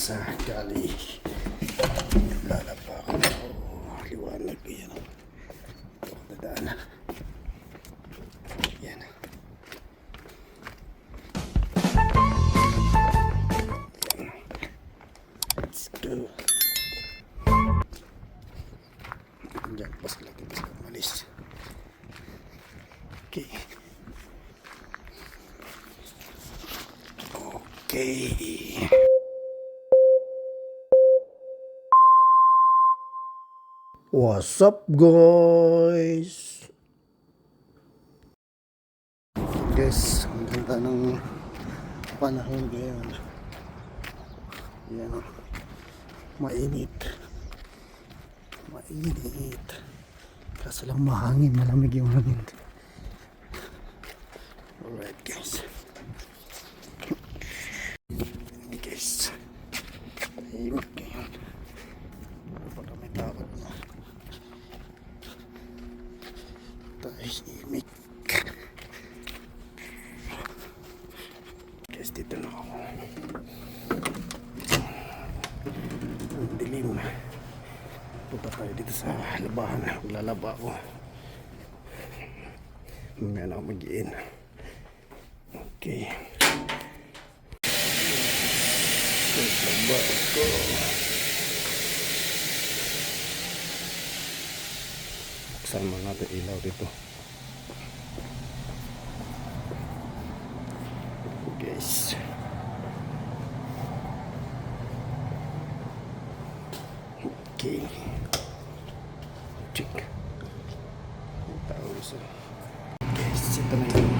sa gali. Lalapa ako. Liwanag ko yan. Ito ako dadaan. Yan. Let's go. Diyan, pas lagi pas malis. Okay. Okay. What's up, guys? Guys, ang ganda ng panahon ngayon. Yan, mainit. Mainit. Kaso lang mahangin, malamig yung hangin. Alright, guys. Guys, tahimik ngayon. Baka may takot na. Tahimik. Guys, dito na ako. Ang dilim. Punta tayo dito sa labahan. Maglalaba ako. Mamaya na ako mag-iin. Okay. Maglaba ako. Buksan mo natin ilaw dito. Guys. Okay. Check. Tapos. Guys, ito na yun.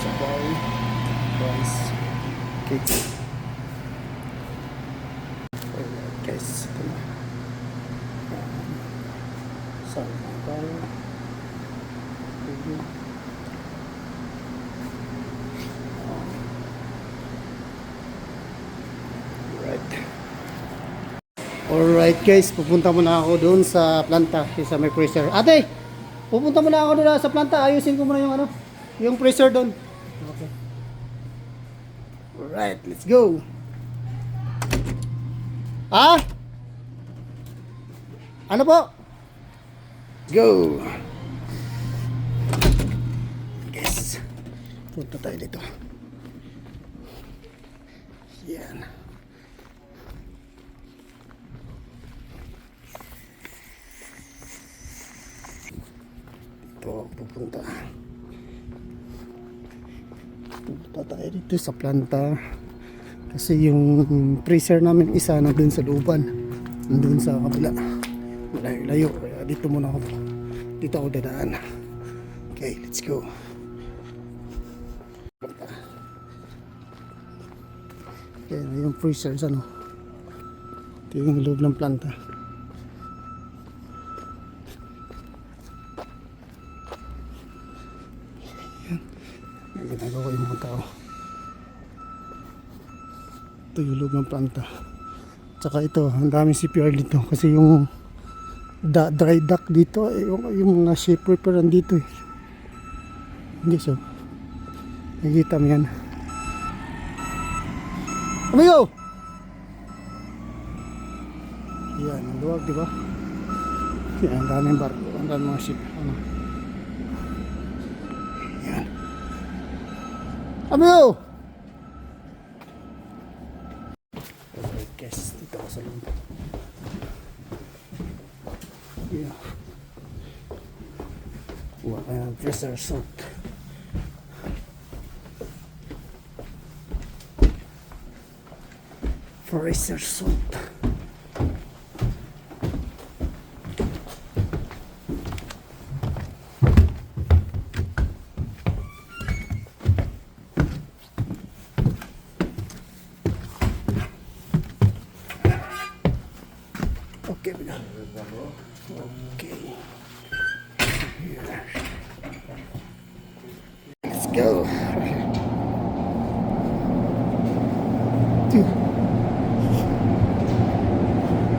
Sabaw. Rice. Cake. Alright guys, ito na. Sabaw. Alright guys, pupunta muna ako doon sa planta, sa may freezer. Ate, pupunta muna ako doon sa planta, ayusin ko muna yung ano, yung freezer doon. Okay. Alright, let's go. Ah? Ano po? Let's go. Guys, punta tayo dito. Yan. Pupunta tayo dito sa planta kasi yung freezer namin isa na dun sa looban, dun sa kabila, malayo-layo, kaya dito muna ako, dito ako dadaan. Okay, let's go. Okay, yung freezer ano, ito yung loob ng planta. Ginagawa yung mga tao. Ito yung loob ng planta. Tsaka ito, ang daming CPR dito kasi yung dry dock dito, yung mga ship repair dito eh. Hindi so. Nakikita mo yan. Amigo! Yan, ang luwag diba? Yan, ang daming barko, ang daming mga ship. Ano? Yan. Amigo! Alright guys, dito ako sa loob. Yeah. Kuha ka ng freezer suit. Freezer suit. Okay, okay. Here. Let's go.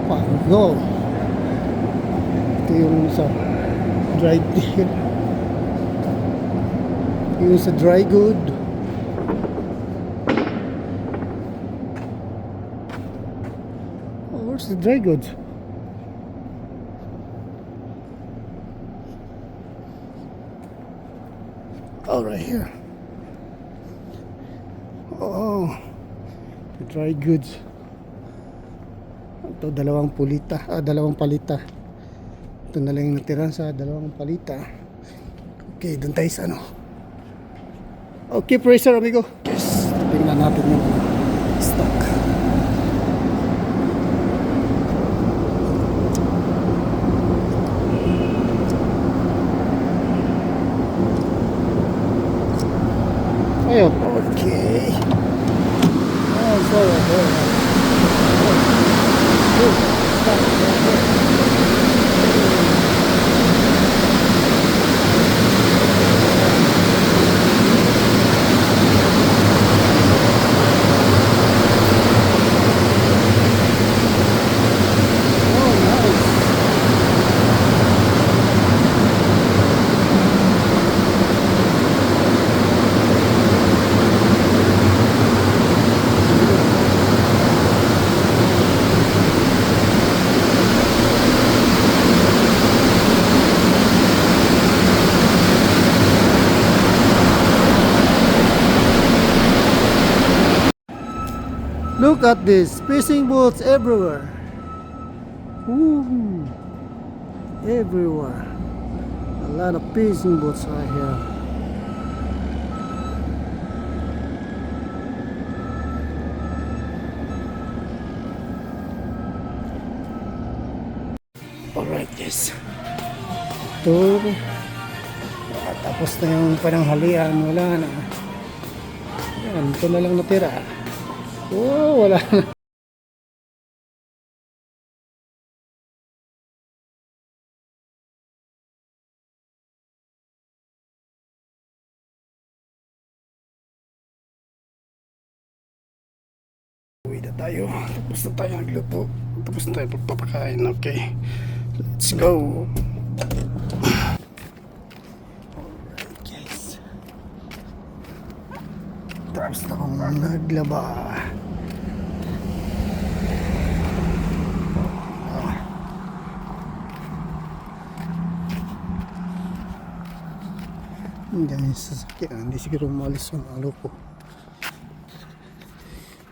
Pango. Ito yung sa dried deer. Yung sa dry good. Oh, where's the dry goods? Oh, right here. Oh, the dry goods. Ito, dalawang palita. Ito na lang yung natira sa dalawang palita. Okay, dun tayo sa ano. Okay, Fraser, amigo. Yes, tingnan natin yung stock. Ayun, okay. Oh, sorry, look at this, fishing boats everywhere. Ooh, everywhere. A lot of fishing boats right here. Alright, yes. Ito. Tapos na yung pananghalian, wala na. Yan, ito na lang natira. Oh, wala na. Uwi na tayo. Tapos na tayo nagluto. Tapos na tayo pagpapakain. Okay. Let's go. Alright, guys. Tapos na akong naglaba. Hindi yung sasakyan. Hindi siguro umalis yung alo ko.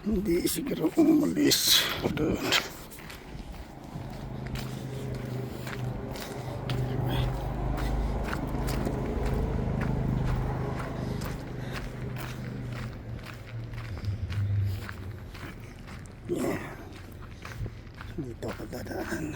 Hindi siguro umalis doon. Yeah. Dito ako dadaan.